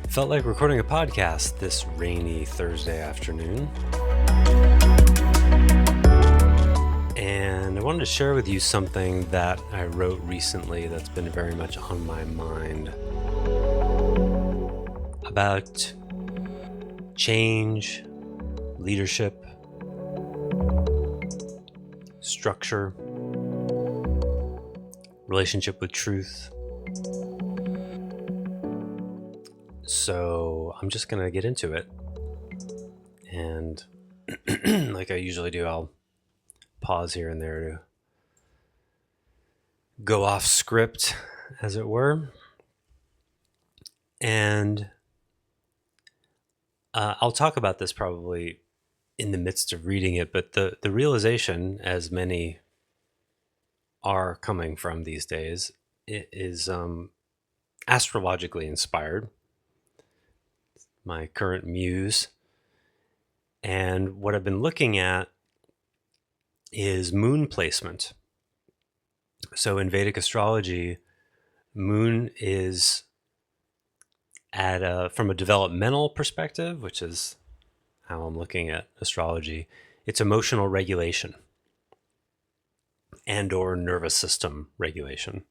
Felt like recording a podcast this rainy Thursday afternoon. And I wanted to share with you something that I wrote recently that's been very much on my mind about change, leadership, structure, relationship with truth. So I'm just going to get into it. And like I usually do, I'll pause here and there to go off script, as it were. And I'll talk about this probably in the midst of reading it, but the realization, as many are coming from these days, it is astrologically inspired. My current muse. And what I've been looking at is moon placement. So in Vedic astrology, moon is from a developmental perspective, which is how I'm looking at astrology, it's emotional regulation and or nervous system regulation.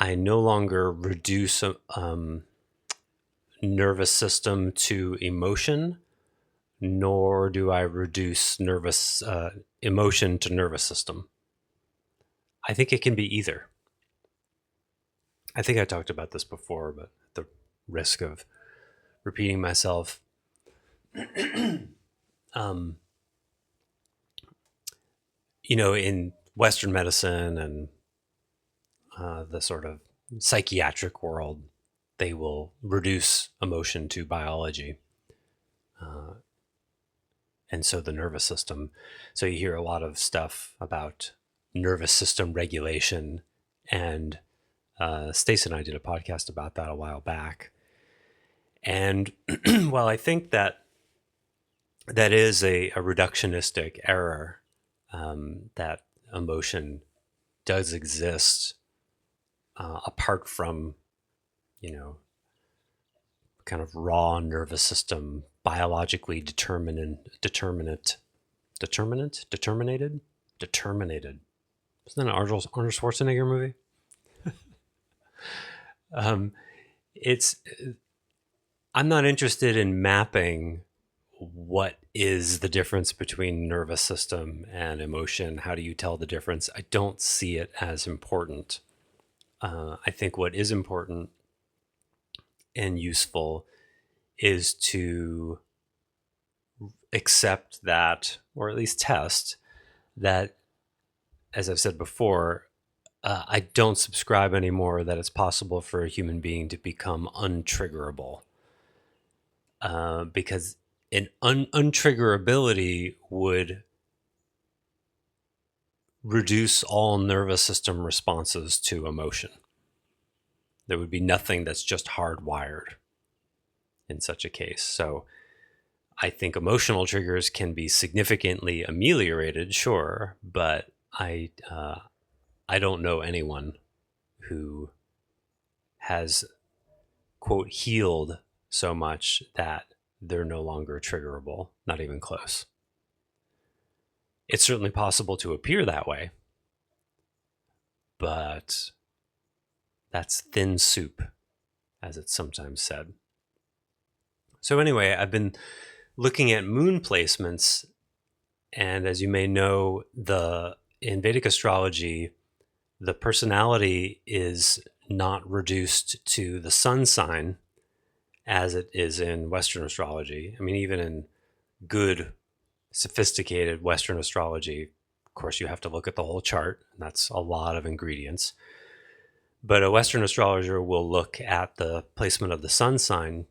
I no longer reduce nervous system to emotion, nor do I reduce emotion to nervous system. I think it can be either. I think I talked about this before, but at the risk of repeating myself, in Western medicine and the sort of psychiatric world, they will reduce emotion to biology. And so the nervous system. So you hear a lot of stuff about nervous system regulation. And Stacey and I did a podcast about that a while back. And while I think that is a reductionistic error, that emotion does exist apart from, kind of raw nervous system, biologically determinated. Isn't that an Arnold Schwarzenegger movie? I'm not interested in mapping what is the difference between nervous system and emotion. How do you tell the difference? I don't see it as important. I think what is important and useful is to accept that, or at least test that, as I've said before, I don't subscribe anymore that it's possible for a human being to become untriggerable. Because an untriggerability would reduce all nervous system responses to emotion. There would be nothing that's just hardwired in such a case. So I think emotional triggers can be significantly ameliorated, sure, but I don't know anyone who has, quote, healed so much that they're no longer triggerable, not even close. It's certainly possible to appear that way, but that's thin soup, as it's sometimes said. So anyway, I've been looking at moon placements, and as you may know, in Vedic astrology, the personality is not reduced to the sun sign as it is in Western astrology. I mean, even in good, sophisticated Western astrology, of course, you have to look at the whole chart, and that's a lot of ingredients. But a Western astrologer will look at the placement of the sun sign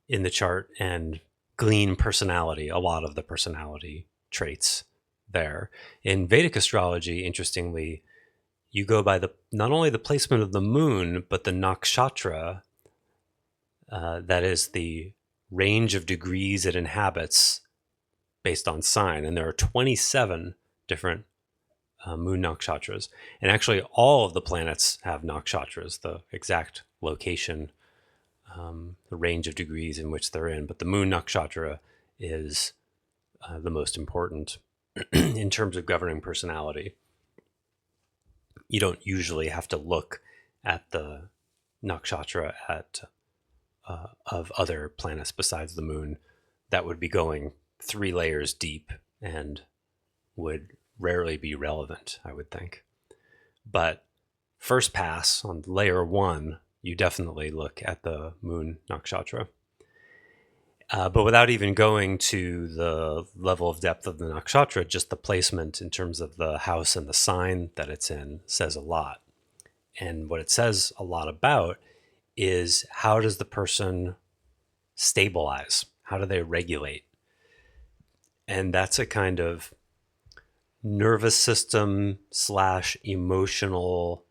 in the chart and glean personality, a lot of the personality traits there. In Vedic astrology, interestingly, you go by not only the placement of the moon, but the nakshatra, that is the range of degrees it inhabits based on sign, and there are 27 different moon nakshatras. And actually, all of the planets have nakshatras, the exact location, the range of degrees in which they're in. But the moon nakshatra is the most important in terms of governing personality. You don't usually have to look at the nakshatra of other planets besides the moon. That would be going 3 layers deep and would rarely be relevant, I would think. But first pass on layer 1, you definitely look at the moon nakshatra. But without even going to the level of depth of the nakshatra, just the placement in terms of the house and the sign that it's in says a lot. And what it says a lot about is, how does the person stabilize? How do they regulate? And that's a kind of nervous system / emotional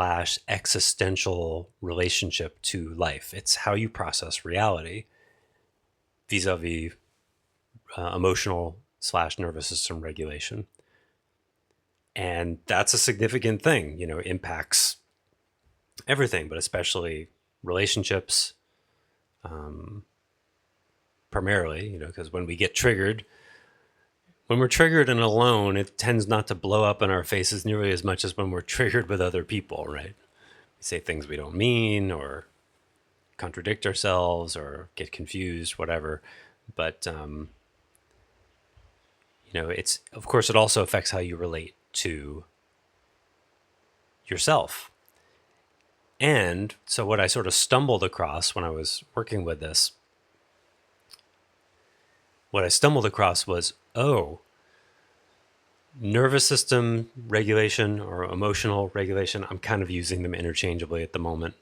/ existential relationship to life. It's how you process reality vis-a-vis emotional / nervous system regulation. And that's a significant thing, impacts everything, but especially relationships, primarily, because when we get triggered, when we're triggered and alone, it tends not to blow up in our faces nearly as much as when we're triggered with other people, right? We say things we don't mean, or contradict ourselves, or get confused, whatever. But, it's, of course, it also affects how you relate to yourself. And so what I sort of stumbled across when I was working with this, was, nervous system regulation or emotional regulation, I'm kind of using them interchangeably at the moment.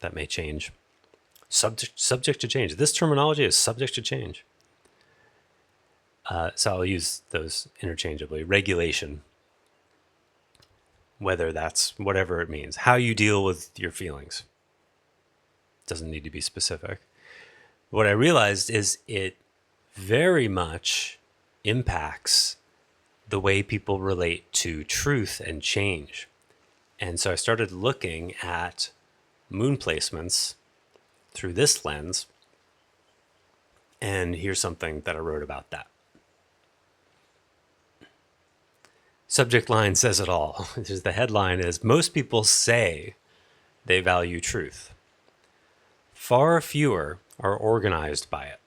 That may change. Subject to change. This terminology is subject to change. So I'll use those interchangeably. Regulation, whether that's whatever it means. How you deal with your feelings. Doesn't need to be specific. What I realized is it very much impacts the way people relate to truth and change. And so I started looking at moon placements through this lens. And here's something that I wrote about that. Subject line says it all. The headline is, most people say they value truth. Far fewer are organized by it.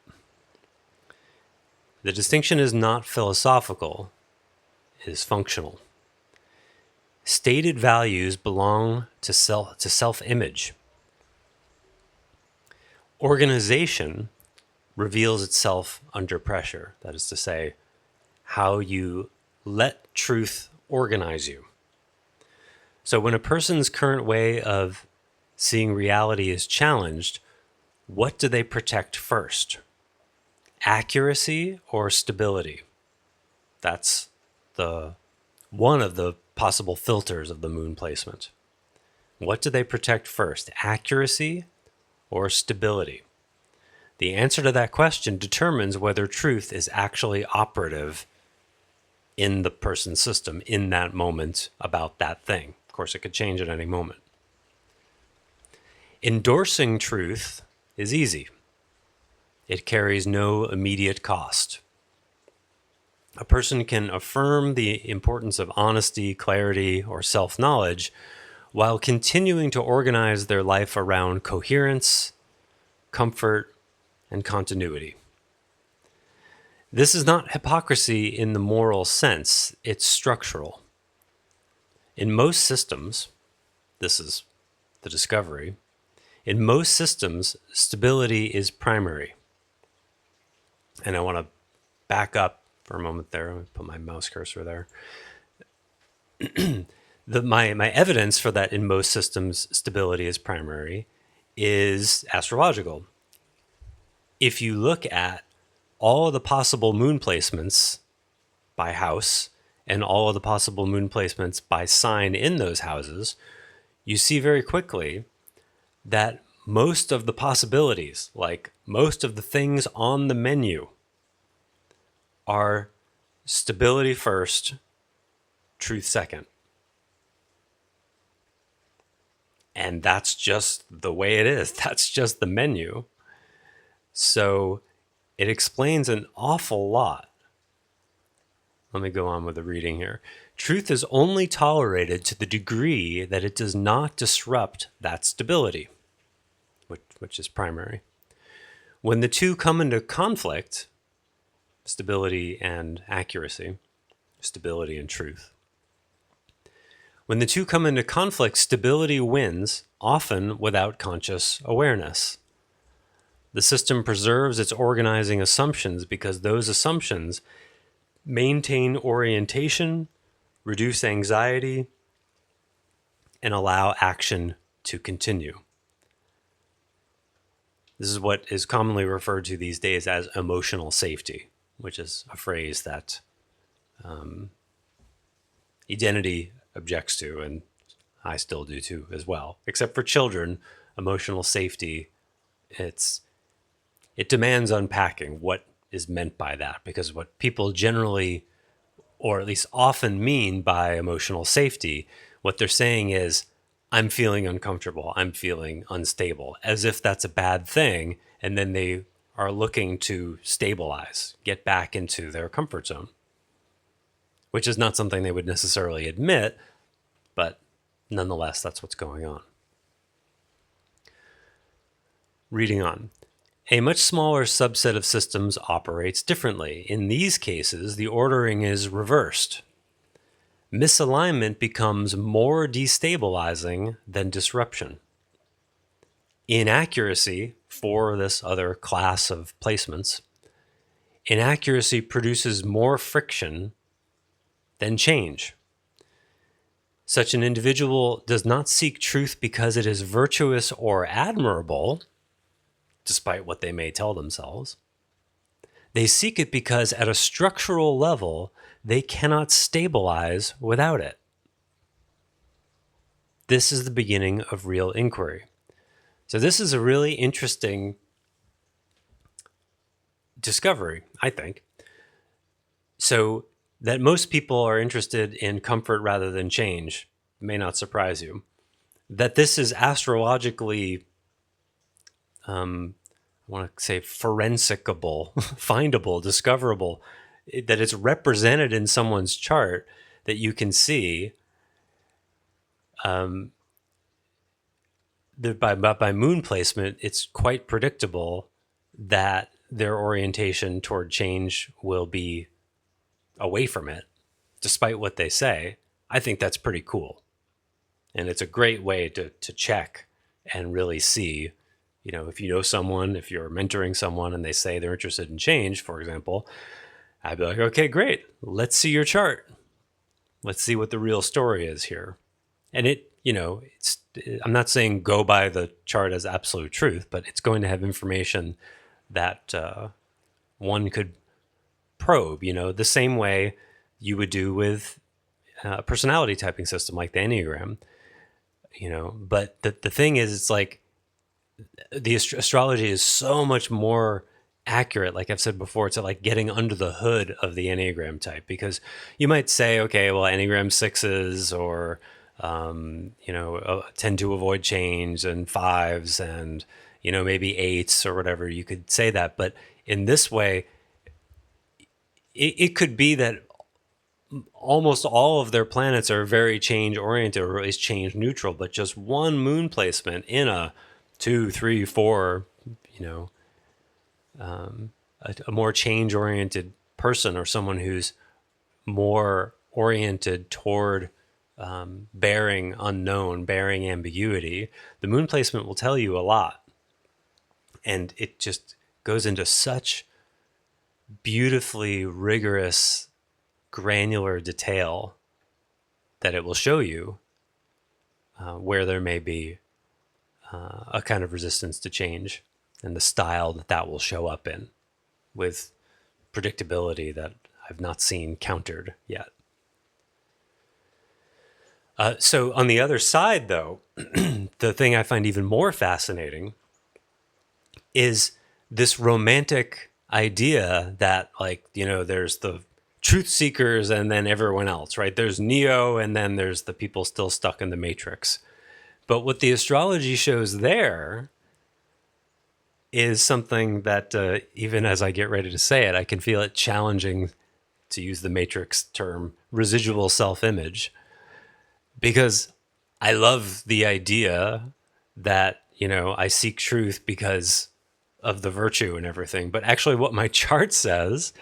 The distinction is not philosophical, it is functional. Stated values belong to self-image. Organization reveals itself under pressure. That is to say, how you let truth organize you. So when a person's current way of seeing reality is challenged, what do they protect first? Accuracy or stability? That's one of the possible filters of the moon placement. What do they protect first? Accuracy or stability? The answer to that question determines whether truth is actually operative in the person's system in that moment about that thing. Of course, it could change at any moment. Endorsing truth is easy. It carries no immediate cost. A person can affirm the importance of honesty, clarity, or self-knowledge while continuing to organize their life around coherence, comfort, and continuity. This is not hypocrisy in the moral sense, it's structural. In most systems, this is the discovery, in most systems, stability is primary. And I want to back up for a moment there. I'm going to put my mouse cursor there. My evidence for that in most systems stability is primary is astrological. If you look at all of the possible moon placements by house and all of the possible moon placements by sign in those houses, you see very quickly that most of the possibilities, like most of the things on the menu, are stability first, truth second. And that's just the way it is. That's just the menu. So it explains an awful lot. Let me go on with the reading here. Truth is only tolerated to the degree that it does not disrupt that stability, which is primary. When the two come into conflict, stability and accuracy, stability and truth. When the two come into conflict, stability wins, often without conscious awareness. The system preserves its organizing assumptions because those assumptions maintain orientation, reduce anxiety, and allow action to continue. This is what is commonly referred to these days as emotional safety, which is a phrase that identity objects to, and I still do too as well. Except for children, emotional safety, it demands unpacking what is meant by that, because what people generally, or at least often, mean by emotional safety, what they're saying is, I'm feeling uncomfortable, I'm feeling unstable, as if that's a bad thing, and then they are looking to stabilize, get back into their comfort zone, which is not something they would necessarily admit, but nonetheless, that's what's going on. Reading on. A much smaller subset of systems operates differently. In these cases, the ordering is reversed. Misalignment becomes more destabilizing than disruption. Inaccuracy, for this other class of placements, inaccuracy produces more friction than change. Such an individual does not seek truth because it is virtuous or admirable, despite what they may tell themselves. They seek it because at a structural level, they cannot stabilize without it. This is the beginning of real inquiry. So this is a really interesting discovery, I think. So that most people are interested in comfort rather than change may not surprise you. That this is astrologically, I want to say forensicable, findable, discoverable, that it's represented in someone's chart that you can see by moon placement, it's quite predictable that their orientation toward change will be away from it, despite what they say. I think that's pretty cool. And it's a great way to check and really see, if you know someone, if you're mentoring someone and they say they're interested in change, for example, I'd be like, okay, great. Let's see your chart. Let's see what the real story is here. And I'm not saying go by the chart as absolute truth, but it's going to have information that one could probe, the same way you would do with a personality typing system like the Enneagram, But the thing is, it's like the astrology is so much more accurate, like I've said before, to like getting under the hood of the Enneagram type, because you might say, okay, well, Enneagram 6s or tend to avoid change, and 5s, and maybe 8s or whatever. You could say that, but in this way, it could be that almost all of their planets are very change oriented, or at least change neutral, but just one moon placement in a 2, 3, 4, a more change oriented person, or someone who's more oriented toward bearing unknown, bearing ambiguity. The moon placement will tell you a lot. And it just goes into such beautifully rigorous, granular detail that it will show you where there may be a kind of resistance to change, and the style that will show up in, with predictability that I've not seen countered yet. So on the other side, though, the thing I find even more fascinating is this romantic idea that, like, there's the truth seekers and then everyone else, right? There's Neo and then there's the people still stuck in the matrix. But what the astrology shows there is something that even as I get ready to say it, I can feel it challenging, to use the matrix term, residual self-image, because I love the idea that, I seek truth because of the virtue and everything. But actually what my chart says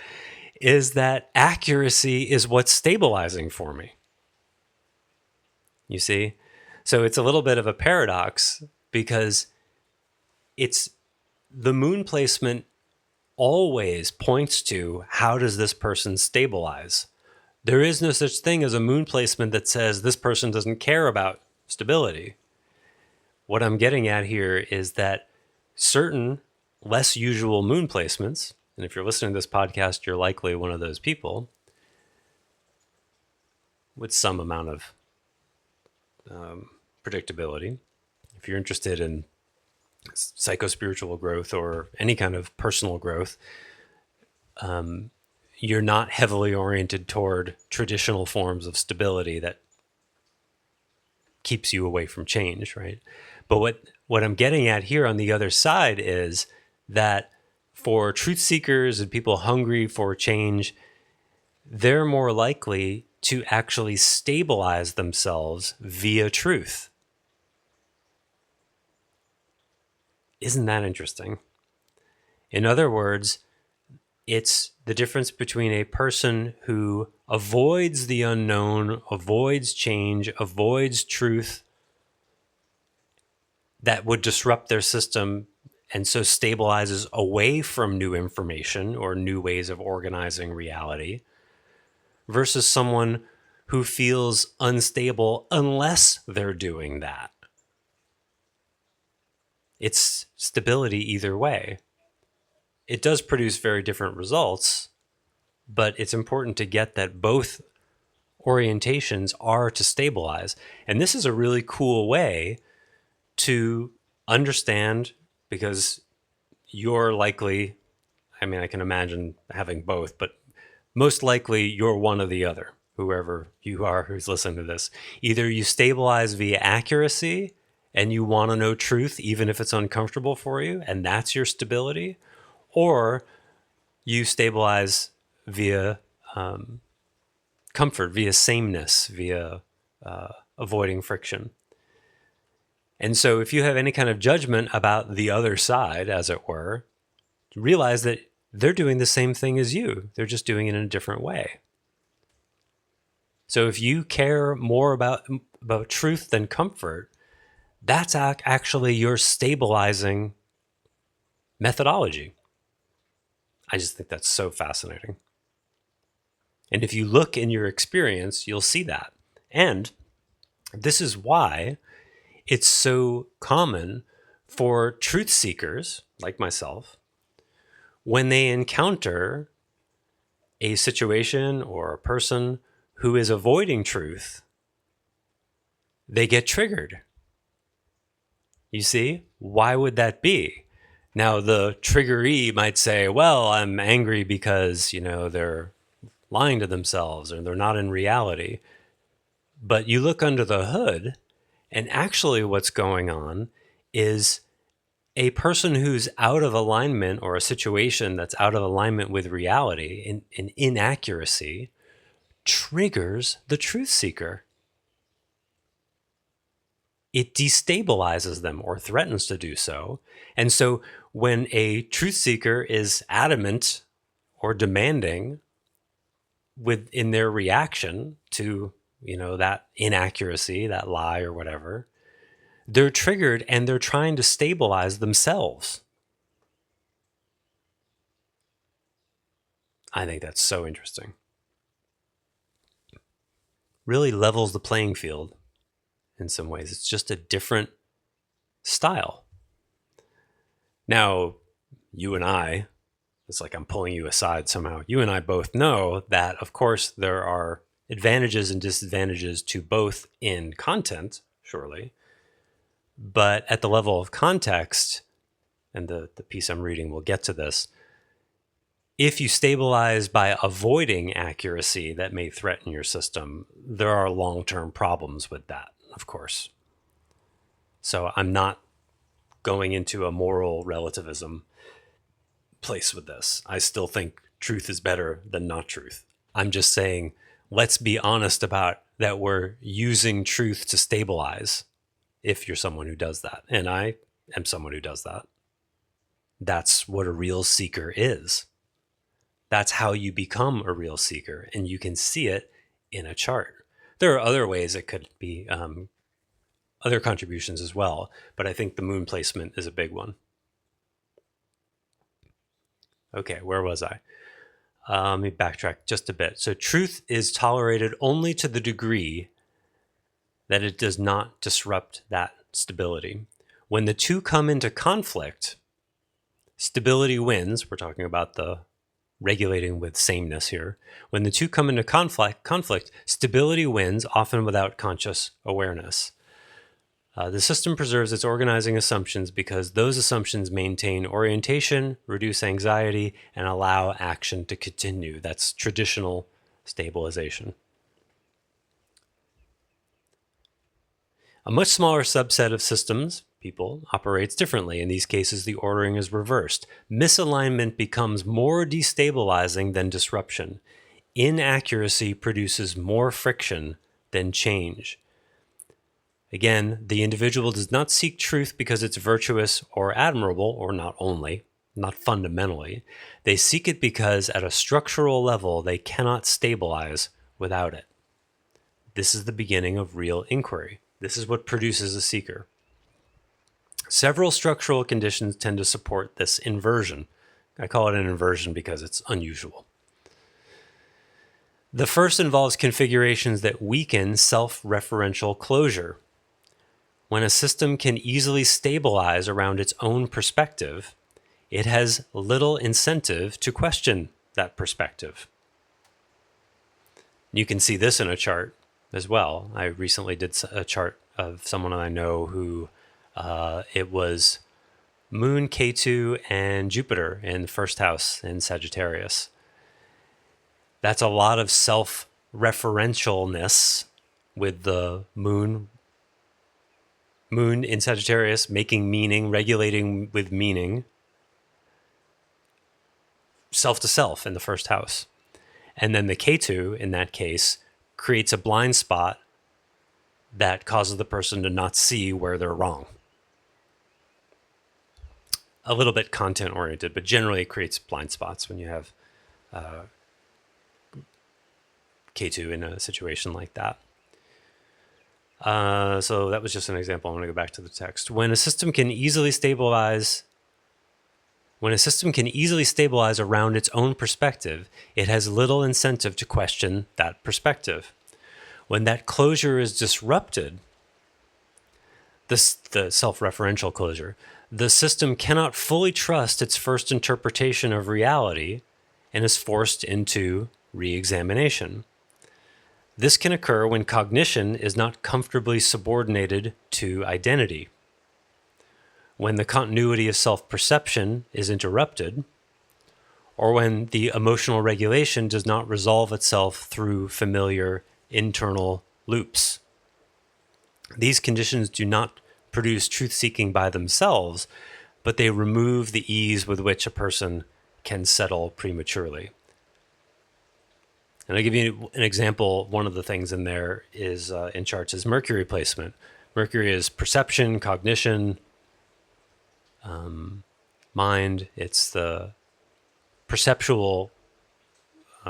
is that accuracy is what's stabilizing for me. You see? So it's a little bit of a paradox, because it's the moon placement always points to, how does this person stabilize? There is no such thing as a moon placement that says this person doesn't care about stability. What I'm getting at here is that certain less usual moon placements, and if you're listening to this podcast, you're likely one of those people with some amount of predictability. If you're interested in psychospiritual growth or any kind of personal growth, you're not heavily oriented toward traditional forms of stability that keeps you away from change, right? But what I'm getting at here on the other side is that for truth seekers and people hungry for change, they're more likely to actually stabilize themselves via truth. Isn't that interesting? In other words, it's the difference between a person who avoids the unknown, avoids change, avoids truth that would disrupt their system, and so stabilizes away from new information or new ways of organizing reality, versus someone who feels unstable unless they're doing that. It's stability either way. It does produce very different results, but it's important to get that both orientations are to stabilize. And this is a really cool way to understand, because you're likely, I can imagine having both, but most likely you're one or the other, whoever you are who's listening to this. Either you stabilize via accuracy and you want to know truth even if it's uncomfortable for you, and that's your stability, or you stabilize via comfort, via sameness, via avoiding friction. And so if you have any kind of judgment about the other side, as it were, realize that they're doing the same thing as you. They're just doing it in a different way. So if you care more about truth than comfort, that's actually your stabilizing methodology. I just think that's so fascinating. And if you look in your experience, you'll see that. And this is why it's so common for truth seekers like myself, when they encounter a situation or a person who is avoiding truth, they get triggered. You see? Why would that be? Now, the triggeree might say, well, I'm angry because, they're lying to themselves or they're not in reality. But you look under the hood, and actually what's going on is a person who's out of alignment, or a situation that's out of alignment with reality, in inaccuracy, triggers the truth seeker. It destabilizes them or threatens to do so. And so when a truth seeker is adamant or demanding in their reaction to, that inaccuracy, that lie or whatever, they're triggered and they're trying to stabilize themselves. I think that's so interesting. Really levels the playing field in some ways. It's just a different style. Now, you and I, it's like I'm pulling you aside somehow. You and I both know that, of course, there are advantages and disadvantages to both in content, surely. But at the level of context, and the piece I'm reading will get to this, If you stabilize by avoiding accuracy that may threaten your system, there are long-term problems with that, of course. So I'm not going into a moral relativism place with this. I still think truth is better than not truth. I'm just saying, let's be honest about that we're using truth to stabilize if you're someone who does that. And I am someone who does that. That's what a real seeker is. That's how you become a real seeker, and you can see it in a chart. There are other ways it could be, other contributions as well, but I think the moon placement is a big one. Okay, where was I? Let me backtrack just a bit. So truth is tolerated only to the degree that it does not disrupt that stability. When the two come into conflict, stability wins. We're talking about the regulating with sameness here. When the two come into conflict, stability wins, often without conscious awareness. The system preserves its organizing assumptions because those assumptions maintain orientation, reduce anxiety, and allow action to continue. That's traditional stabilization. A much smaller subset of systems, people, operates differently. In these cases, the ordering is reversed. Misalignment becomes more destabilizing than disruption. Inaccuracy produces more friction than change. Again, the individual does not seek truth because it's virtuous or admirable, or not only, not fundamentally. They seek it because at a structural level, they cannot stabilize without it. This is the beginning of real inquiry. This is what produces a seeker. Several structural conditions tend to support this inversion. I call it an inversion because it's unusual. The first involves configurations that weaken self-referential closure. When a system can easily stabilize around its own perspective, it has little incentive to question that perspective. You can see this in a chart as well. I recently did a chart of someone I know who it was Moon, K2, and Jupiter in the first house in Sagittarius. That's a lot of self-referentialness with the moon in Sagittarius, making meaning, regulating with meaning, self to self in the first house. And then the K2, in that case, creates a blind spot that causes the person to not see where they're wrong. A little bit content oriented, but generally it creates blind spots when you have K2 in a situation like that. So that was just an example. I'm going to go back to the text. When a system can easily stabilize around its own perspective, it has little incentive to question that perspective. When that closure is disrupted, the self-referential closure, the system cannot fully trust its first interpretation of reality and is forced into re-examination. This can occur when cognition is not comfortably subordinated to identity. When the continuity of self-perception is interrupted, or when the emotional regulation does not resolve itself through familiar internal loops. These conditions do not produce truth-seeking by themselves, but they remove the ease with which a person can settle prematurely. And I'll give you an example. One of the things in there is in charts is Mercury placement. Mercury is perception, cognition, mind. It's the perceptual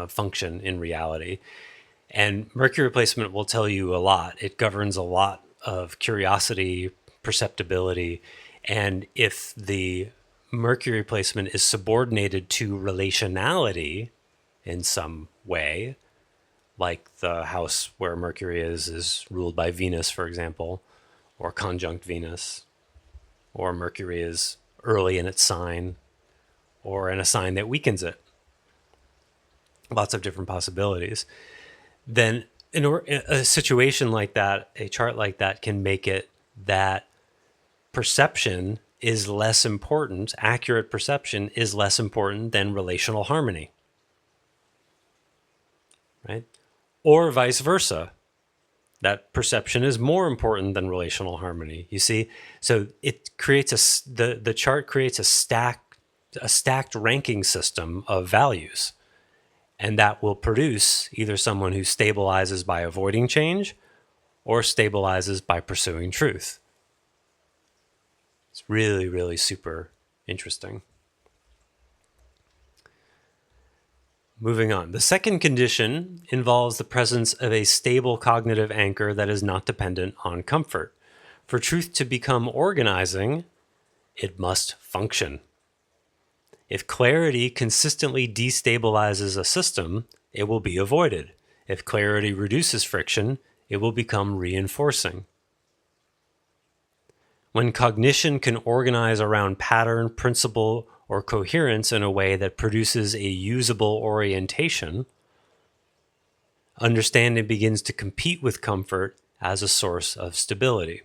function in reality. And Mercury placement will tell you a lot. It governs a lot of curiosity, perceptibility. And if the Mercury placement is subordinated to relationality in some way, like the house where Mercury is ruled by Venus, for example, or conjunct Venus, or Mercury is early in its sign, or in a sign that weakens it. Lots of different possibilities. Then in a situation like that, a chart like that can make it that perception is less important, accurate perception is less important than relational harmony, right? Or vice versa, that perception is more important than relational harmony. You see, so it creates the chart creates a stacked ranking system of values, and that will produce either someone who stabilizes by avoiding change or stabilizes by pursuing truth. It's really, really super interesting. Moving on. The second condition involves the presence of a stable cognitive anchor that is not dependent on comfort. For truth to become organizing, it must function. If clarity consistently destabilizes a system, it will be avoided. If clarity reduces friction, it will become reinforcing. When cognition can organize around pattern, principle, or coherence in a way that produces a usable orientation, understanding begins to compete with comfort as a source of stability.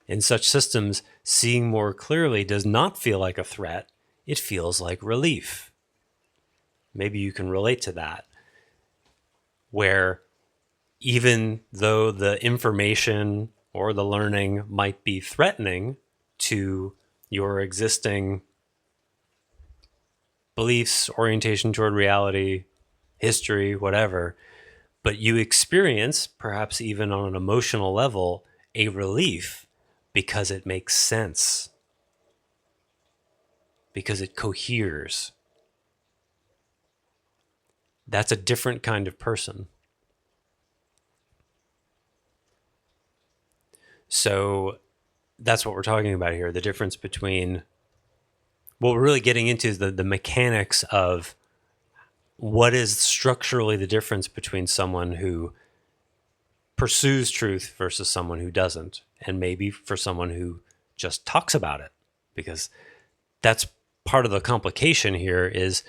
In such systems, seeing more clearly does not feel like a threat, it feels like relief. Maybe you can relate to that, where even though the information or the learning might be threatening to your existing beliefs, orientation toward reality, history, whatever, but you experience, perhaps even on an emotional level, a relief because it makes sense, because it coheres. That's a different kind of person. So that's what we're talking about here, the difference between what we're really getting into is the mechanics of what is structurally the difference between someone who pursues truth versus someone who doesn't, and maybe for someone who just talks about it, because that's part of the complication here is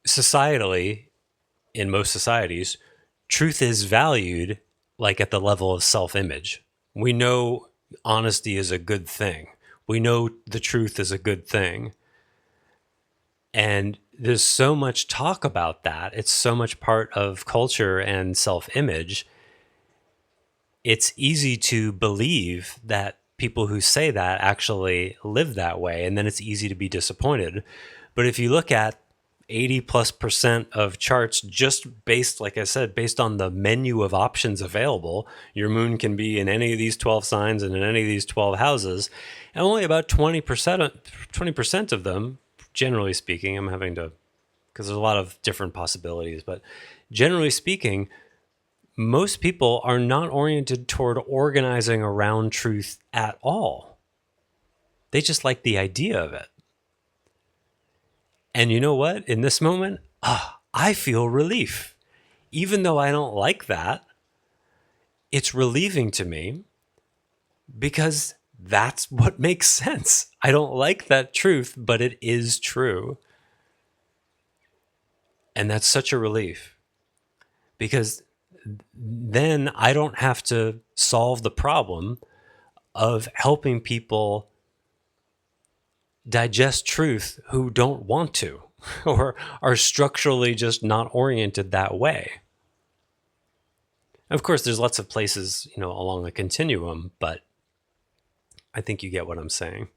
societally, in most societies, truth is valued like at the level of self-image. We know honesty is a good thing. We know the truth is a good thing. And there's so much talk about that. It's so much part of culture and self-image. It's easy to believe that people who say that actually live that way, and then it's easy to be disappointed. But if you look at 80+% of charts just based, like I said, based on the menu of options available, your moon can be in any of these 12 signs and in any of these 12 houses, and only about 20% of them, generally speaking, I'm having to, because there's a lot of different possibilities, but generally speaking, most people are not oriented toward organizing around truth at all. They just like the idea of it. And you know what? In this moment, I feel relief. Even though I don't like that, it's relieving to me because that's what makes sense. I don't like that truth, but it is true. And that's such a relief because then I don't have to solve the problem of helping people digest truth who don't want to or are structurally just not oriented that way. Of course, there's lots of places, along the continuum, but I think you get what I'm saying.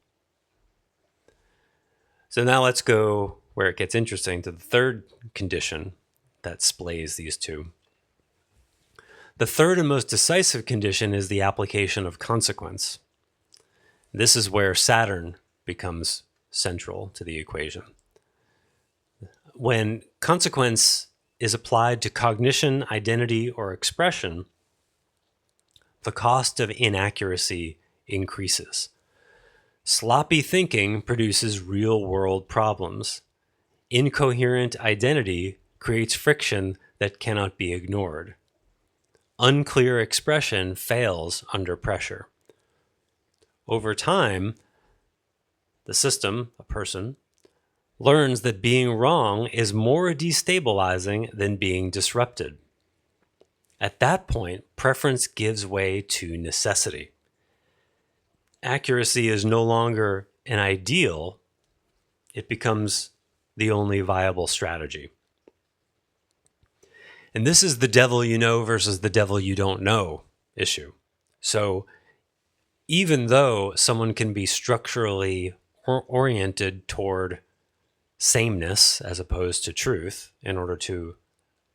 So now let's go where it gets interesting to the third condition that splays these two. The third and most decisive condition is the application of consequence. This is where Saturn becomes central to the equation. When consequence is applied to cognition, identity, or expression, the cost of inaccuracy increases. Sloppy thinking produces real-world problems. Incoherent identity creates friction that cannot be ignored. Unclear expression fails under pressure. Over time, the system, a person, learns that being wrong is more destabilizing than being disrupted. At that point, preference gives way to necessity. accuracy is no longer an ideal, it becomes the only viable strategy. And this is the devil you know versus the devil you don't know issue. So even though someone can be structurally oriented toward sameness as opposed to truth in order to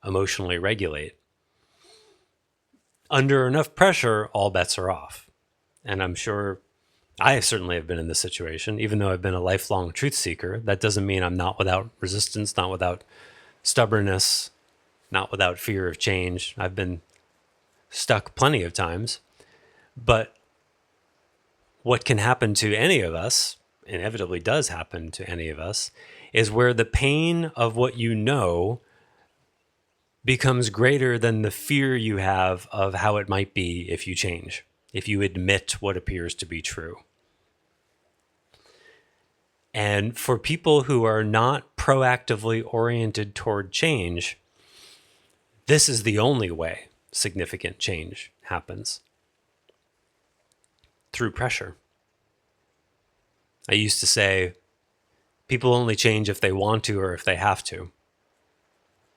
emotionally regulate, under enough pressure, all bets are off. And I'm sure I certainly have been in this situation, even though I've been a lifelong truth seeker. That doesn't mean I'm not without resistance, not without stubbornness, not without fear of change. I've been stuck plenty of times. But what can happen to any of us, inevitably does happen to any of us, is where the pain of what you know becomes greater than the fear you have of how it might be if you change, if you admit what appears to be true. And for people who are not proactively oriented toward change, this is the only way significant change happens: through pressure. I used to say, people only change if they want to or if they have to.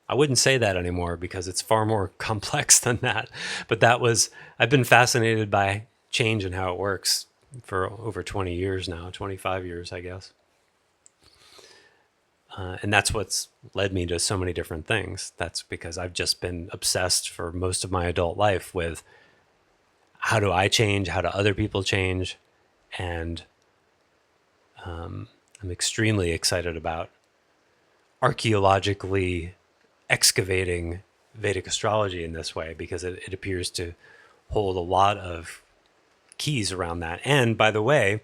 I wouldn't say that anymore because it's far more complex than that. But I've been fascinated by change and how it works for over 20 years now, 25 years, I guess. And that's what's led me to so many different things. That's because I've just been obsessed for most of my adult life with how do I change? How do other people change? And I'm extremely excited about archaeologically excavating Vedic astrology in this way, because it appears to hold a lot of keys around that. And by the way,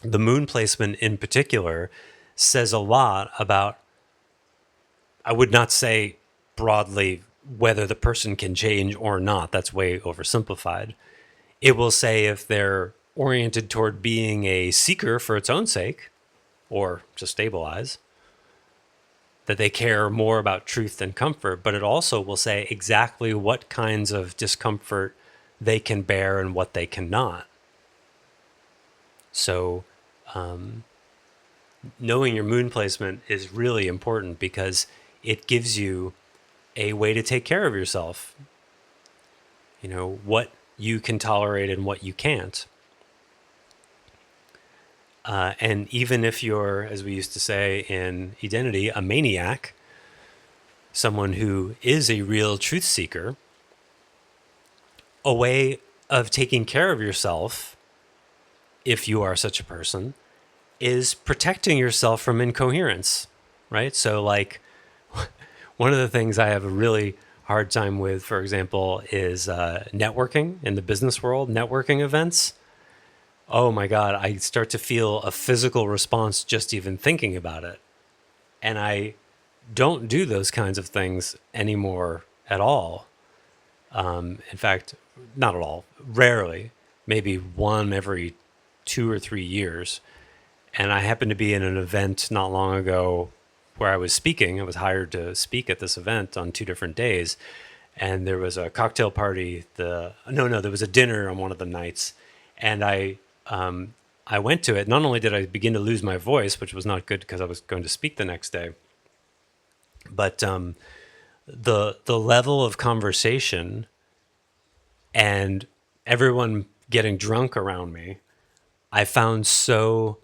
the moon placement in particular says a lot about, I would not say broadly whether the person can change or not. That's way oversimplified. It will say if they're oriented toward being a seeker for its own sake or to stabilize, that they care more about truth than comfort, but it also will say exactly what kinds of discomfort they can bear and what they cannot. So knowing your moon placement is really important because it gives you a way to take care of yourself. You know, what you can tolerate and what you can't. And even if you're, as we used to say in identity, a maniac, someone who is a real truth seeker, a way of taking care of yourself, if you are such a person, is protecting yourself from incoherence, right? So like one of the things I have a really hard time with, for example, is networking in the business world, networking events. Oh my God, I start to feel a physical response just even thinking about it. And I don't do those kinds of things anymore at all. In fact, not at all, rarely, maybe one every 2 or 3 years. And I happened to be in an event not long ago where I was speaking. I was hired to speak at this event on 2 different days. And there was a cocktail party. There was a dinner on one of the nights. And I went to it. Not only did I begin to lose my voice, which was not good because I was going to speak the next day, but the level of conversation and everyone getting drunk around me, I found so,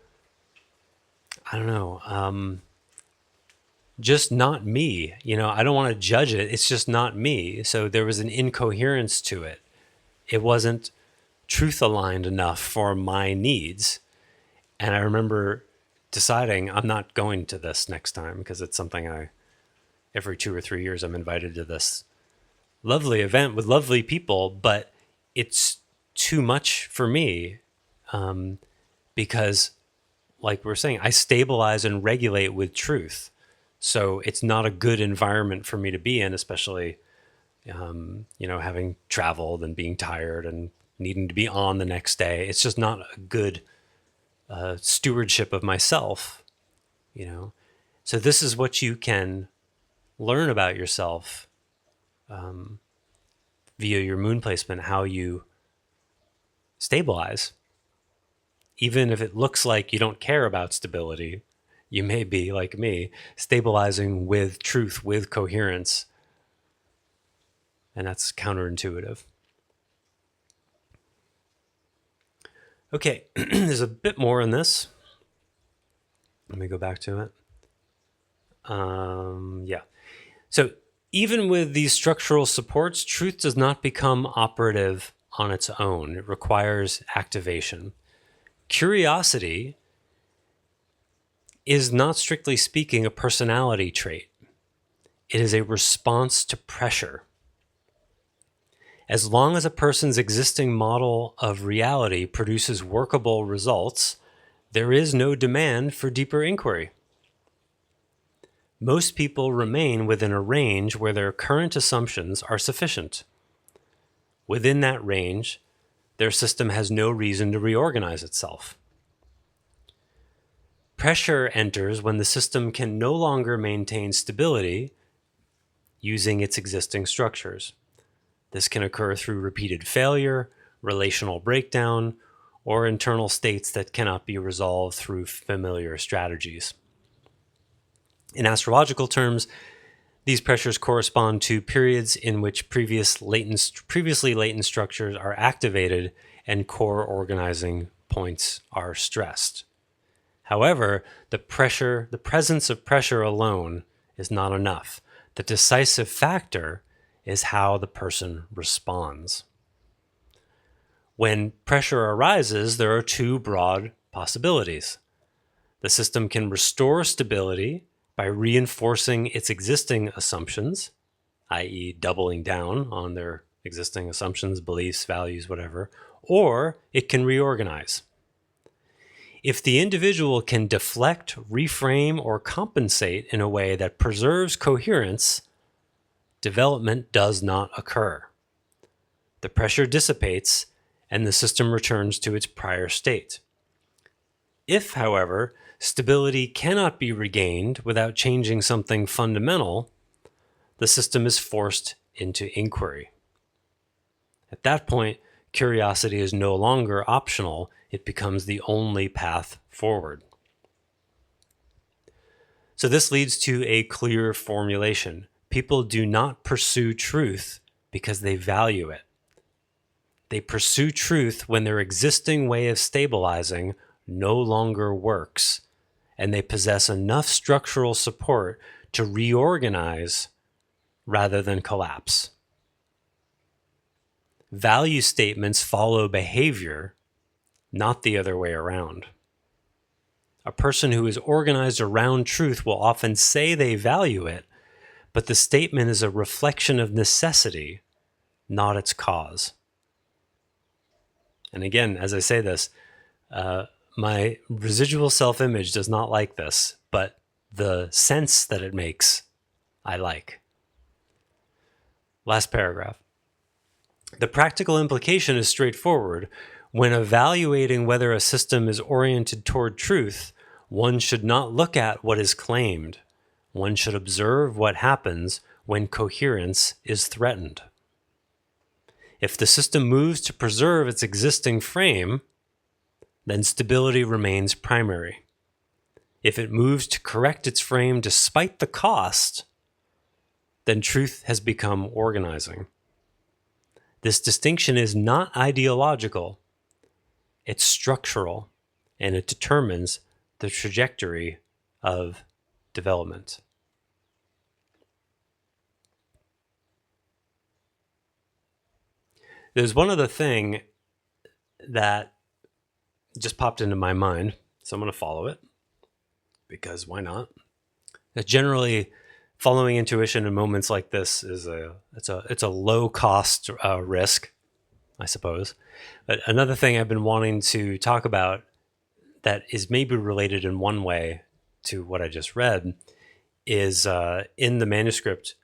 I don't know, just not me. You know, I don't want to judge it. It's just not me. So there was an incoherence to it. It wasn't truth aligned enough for my needs. And I remember deciding I'm not going to this next time because it's something every 2 or 3 years, I'm invited to this lovely event with lovely people, but it's too much for me because, like we're saying, I stabilize and regulate with truth. So it's not a good environment for me to be in, especially, having traveled and being tired and needing to be on the next day. It's just not a good stewardship of myself, So this is what you can learn about yourself via your moon placement, how you stabilize even if it looks like you don't care about stability, you may be, like me, stabilizing with truth, with coherence. And that's counterintuitive. Okay, there's a bit more in this. Let me go back to it. Yeah. So even with these structural supports, truth does not become operative on its own. It requires activation. Curiosity is not, strictly speaking, a personality trait. It is a response to pressure. As long as a person's existing model of reality produces workable results, there is no demand for deeper inquiry. Most people remain within a range where their current assumptions are sufficient. Within that range, their system has no reason to reorganize itself. Pressure enters when the system can no longer maintain stability using its existing structures. This can occur through repeated failure, relational breakdown, or internal states that cannot be resolved through familiar strategies. In astrological terms, these pressures correspond to periods in which previously latent structures are activated and core organizing points are stressed. However, the presence of pressure alone is not enough. The decisive factor is how the person responds. When pressure arises, there are two broad possibilities. The system can restore stability by reinforcing its existing assumptions, i.e., doubling down on their existing assumptions, beliefs, values, whatever, or it can reorganize. If the individual can deflect, reframe, or compensate in a way that preserves coherence, development does not occur. The pressure dissipates and the system returns to its prior state. If, however, stability cannot be regained without changing something fundamental, the system is forced into inquiry. At that point, curiosity is no longer optional. It becomes the only path forward. So this leads to a clear formulation. People do not pursue truth because they value it. They pursue truth when their existing way of stabilizing no longer works, and they possess enough structural support to reorganize rather than collapse. Value statements follow behavior, not the other way around. A person who is organized around truth will often say they value it, but the statement is a reflection of necessity, not its cause. And again, as I say this, my residual self-image does not like this, but the sense that it makes, I like. Last paragraph. The practical implication is straightforward. When evaluating whether a system is oriented toward truth, one should not look at what is claimed. One should observe what happens when coherence is threatened. If the system moves to preserve its existing frame, then stability remains primary. If it moves to correct its frame despite the cost, then truth has become organizing. This distinction is not ideological, it's structural, and it determines the trajectory of development. There's one other thing that just popped into my mind, so I'm going to follow it, because why not? That generally, following intuition in moments like this is it's a low cost risk, I suppose. But another thing I've been wanting to talk about that is maybe related in one way to what I just read is in the manuscript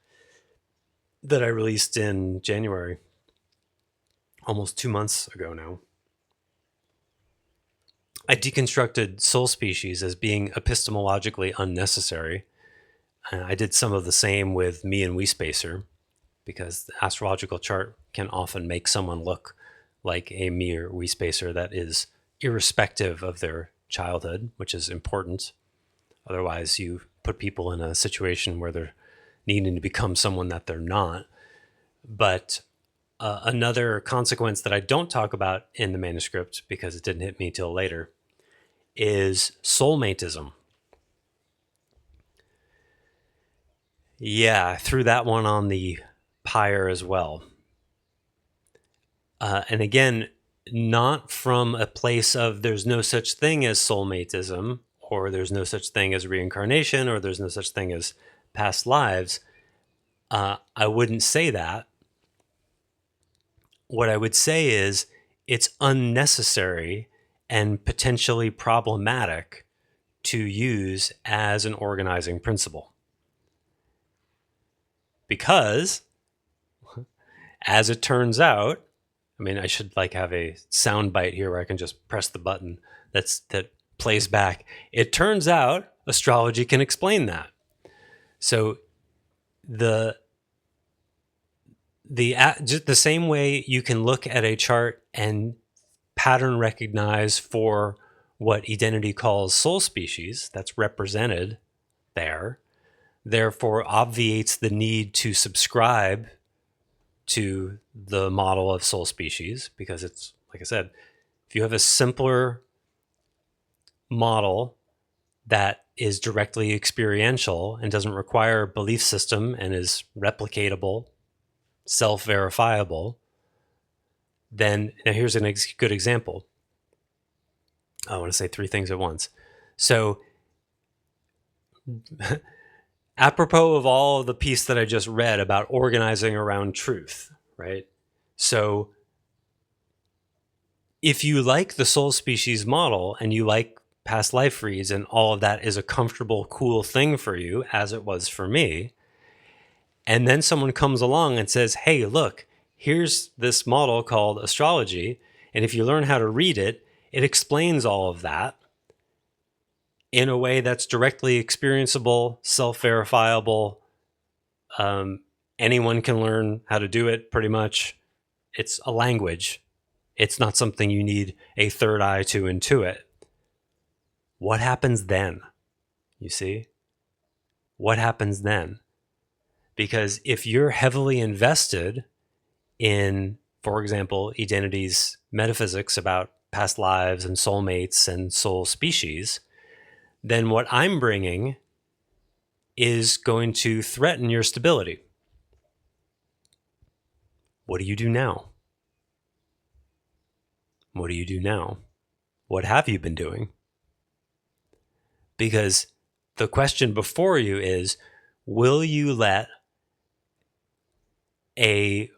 that I released in January, almost 2 months ago now. I deconstructed soul species as being epistemologically unnecessary. I did some of the same with me and WeSpacer, because the astrological chart can often make someone look like a mere WeSpacer that is irrespective of their childhood, which is important. Otherwise, you put people in a situation where they're needing to become someone that they're not. But another consequence that I don't talk about in the manuscript because it didn't hit me till later is soulmatism. Yeah, I threw that one on the pyre as well. And again, not from a place of there's no such thing as soulmatism, or there's no such thing as reincarnation, or there's no such thing as past lives. I wouldn't say that. What I would say is it's unnecessary and potentially problematic to use as an organizing principle. Because, as it turns out, I mean, I should have a sound bite here where I can just press the button that plays back. It turns out astrology can explain that. So the same way you can look at a chart and pattern recognize for what identity calls soul species that's represented there, therefore obviates the need to subscribe to the model of soul species, because it's, like I said, if you have a simpler model that is directly experiential and doesn't require a belief system and is replicatable, self-verifiable, then now here's a good example. I want to say three things at once. So apropos of all the piece that I just read about organizing around truth, right? So if you like the soul species model and you like past life reads and all of that is a comfortable, cool thing for you, as it was for me, and then someone comes along and says, hey, look, here's this model called astrology, and if you learn how to read it, it explains all of that in a way that's directly experienceable, self-verifiable. Anyone can learn how to do it, pretty much. It's a language. It's not something you need a third eye to intuit. What happens then? You see? What happens then? Because if you're heavily invested in, for example, identity's metaphysics about past lives and soulmates and soul species, then what I'm bringing is going to threaten your stability. What do you do now? What do you do now? What have you been doing? Because the question before you is, will you let a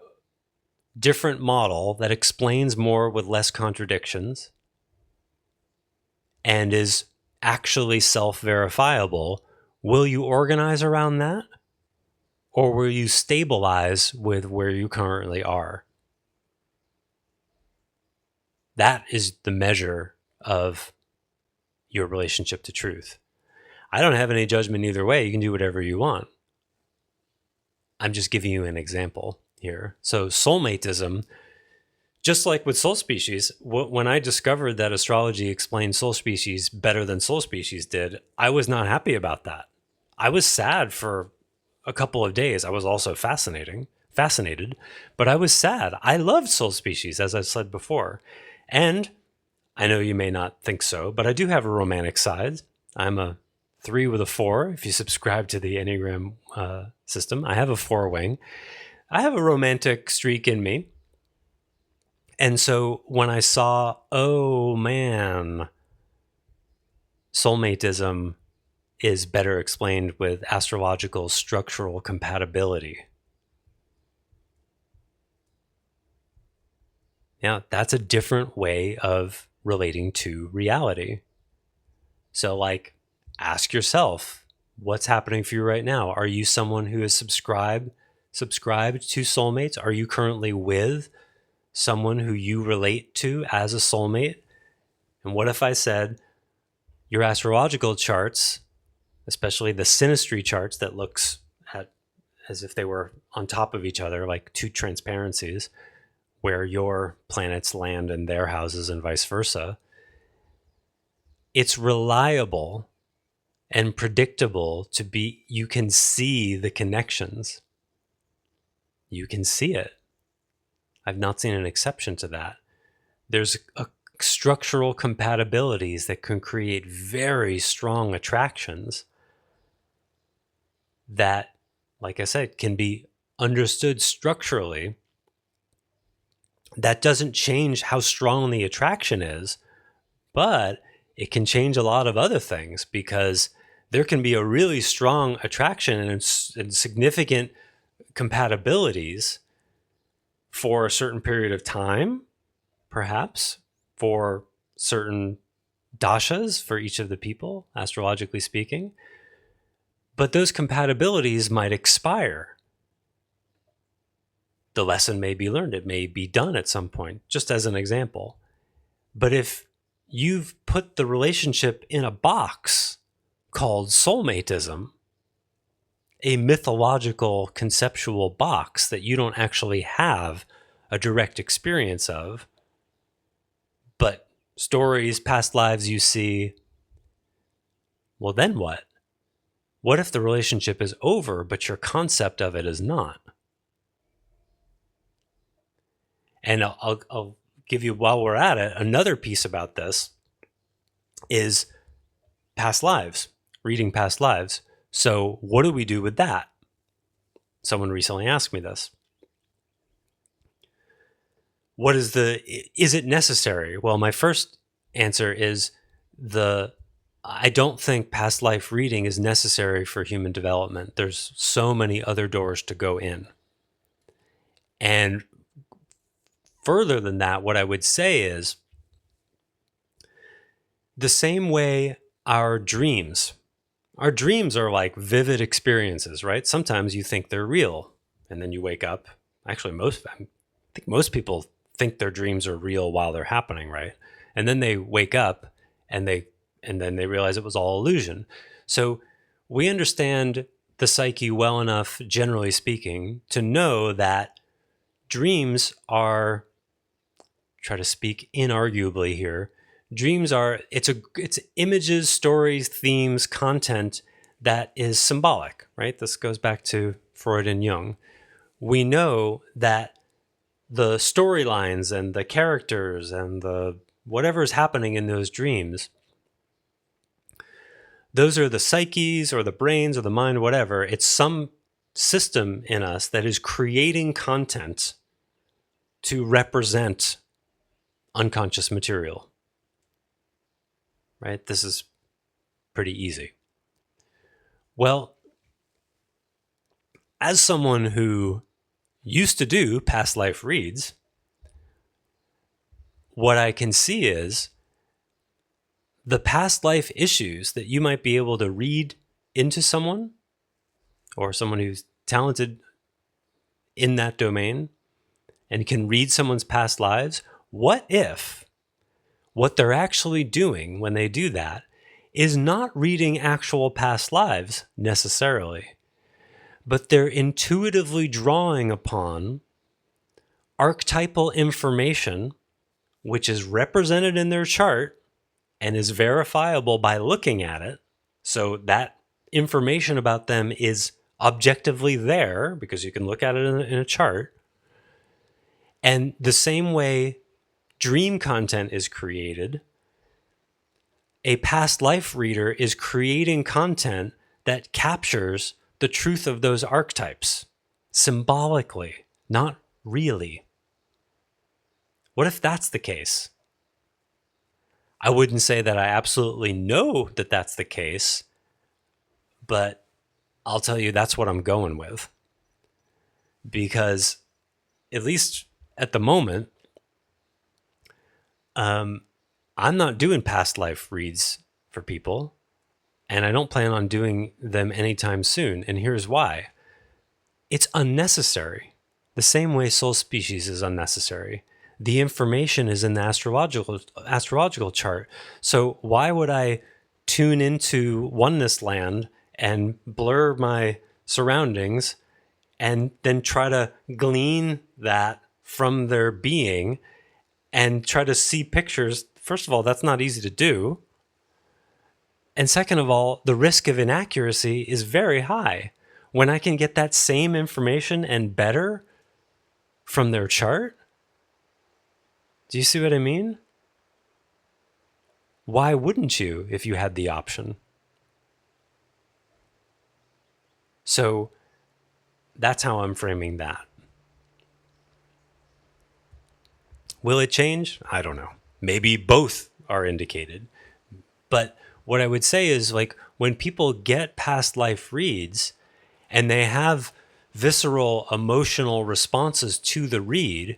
different model that explains more with less contradictions and is actually self-verifiable, will you organize around that? Or will you stabilize with where you currently are? That is the measure of your relationship to truth. I don't have any judgment either way. You can do whatever you want. I'm just giving you an example here. So soulmatism, just like with soul species, when I discovered that astrology explained soul species better than soul species did, I was not happy about that. I was sad for a couple of days. I was also fascinated, but I was sad. I loved soul species, as I said before. And I know you may not think so, but I do have a romantic side. I'm a 3 with a 4. If you subscribe to the Enneagram system, I have a 4 wing. I have a romantic streak in me. And so when I saw, oh man, soulmatism is better explained with astrological structural compatibility. Now, that's a different way of relating to reality. So, ask yourself, what's happening for you right now? Are you someone who is subscribed to soulmates? Are you currently with someone who you relate to as a soulmate? And what if I said your astrological charts, especially the synastry charts that looks at as if they were on top of each other, like two transparencies, where your planets land in their houses and vice versa. it's reliable and predictable to be, you can see the connections. You can see it. I've not seen an exception to that. There's structural compatibilities that can create very strong attractions that, like I said, can be understood structurally. That doesn't change how strong the attraction is, but it can change a lot of other things, because there can be a really strong attraction and significant compatibilities for a certain period of time, perhaps for certain dashas for each of the people, astrologically speaking. But those compatibilities might expire. The lesson may be learned. It may be done at some point, just as an example. But if you've put the relationship in a box called soulmatism, a mythological conceptual box that you don't actually have a direct experience of, but stories, past lives you see, well, then what? What if the relationship is over, but your concept of it is not? And I'll give you, while we're at it, another piece about this is past lives, reading past lives. So what do we do with that? Someone recently asked me this. Is it necessary? Well, my first answer is I don't think past life reading is necessary for human development. There's so many other doors to go in. And further than that, what I would say is, the same way our dreams are like vivid experiences, right? Sometimes you think they're real and then you wake up. Actually, I think most people think their dreams are real while they're happening, right? And then they wake up and then they realize it was all illusion. So we understand the psyche well enough, generally speaking, to know that dreams are, try to speak inarguably here, dreams are, it's images, stories, themes, content that is symbolic, right? This goes back to Freud and Jung. We know that the storylines and the characters and the whatever's happening in those dreams, those are the psyches or the brains or the mind, whatever. It's some system in us that is creating content to represent unconscious material, right? This is pretty easy. Well, as someone who used to do past life reads, what I can see is the past life issues that you might be able to read into someone, or someone who's talented in that domain and can read someone's past lives. What if what they're actually doing when they do that is not reading actual past lives necessarily, but they're intuitively drawing upon archetypal information, which is represented in their chart and is verifiable by looking at it. So that information about them is objectively there because you can look at it in a chart. And the same way dream content is created, a past life reader is creating content that captures the truth of those archetypes symbolically, not really. What if that's the case? I wouldn't say that I absolutely know that that's the case, but I'll tell you that's what I'm going with. Because at least at the moment, I'm not doing past life reads for people, and I don't plan on doing them anytime soon. And here's why. It's unnecessary. The same way soul species is unnecessary. The information is in the astrological chart. So why would I tune into oneness land and blur my surroundings and then try to glean that from their being and try to see pictures? First of all, that's not easy to do. And second of all, the risk of inaccuracy is very high. When I can get that same information and better from their chart, do you see what I mean? Why wouldn't you if you had the option? So that's how I'm framing that. Will it change? I don't know. Maybe both are indicated. But what I would say is, like, when people get past life reads and they have visceral emotional responses to the read,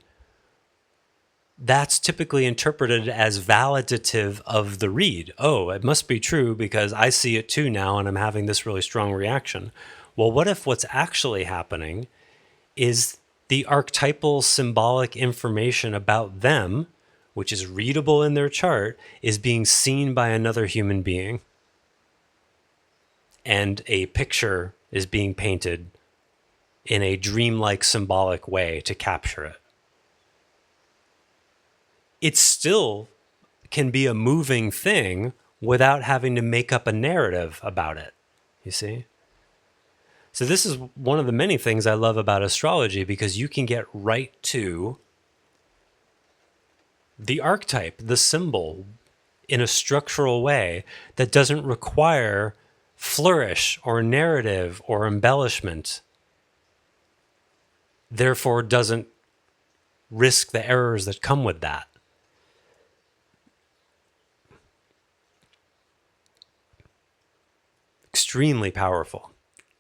that's typically interpreted as validative of the read. Oh, it must be true because I see it too now and I'm having this really strong reaction. Well, what if what's actually happening is the archetypal symbolic information about them, which is readable in their chart, is being seen by another human being, and a picture is being painted in a dreamlike symbolic way to capture it? It still can be a moving thing without having to make up a narrative about it, you see? So this is one of the many things I love about astrology, because you can get right to the archetype, the symbol, in a structural way that doesn't require flourish or narrative or embellishment, therefore doesn't risk the errors that come with that. Extremely powerful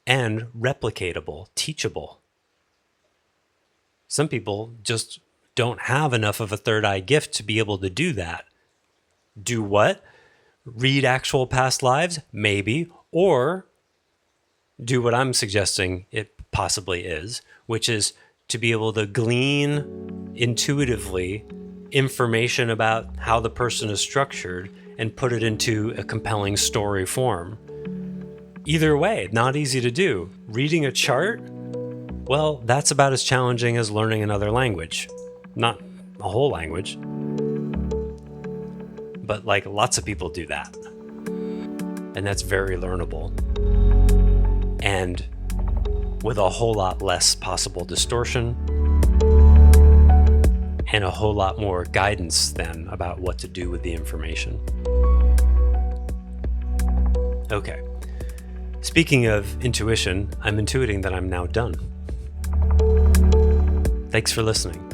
and replicatable, teachable. Some people just don't have enough of a third eye gift to be able to do that. Do what? Read actual past lives? Maybe. Or do what I'm suggesting it possibly is, which is to be able to glean intuitively information about how the person is structured and put it into a compelling story form. Either way, not easy to do. Reading a chart, well, that's about as challenging as learning another language. Not a whole language, but like lots of people do that. And that's very learnable. And with a whole lot less possible distortion and a whole lot more guidance then about what to do with the information. Okay. Speaking of intuition, I'm intuiting that I'm now done. Thanks for listening.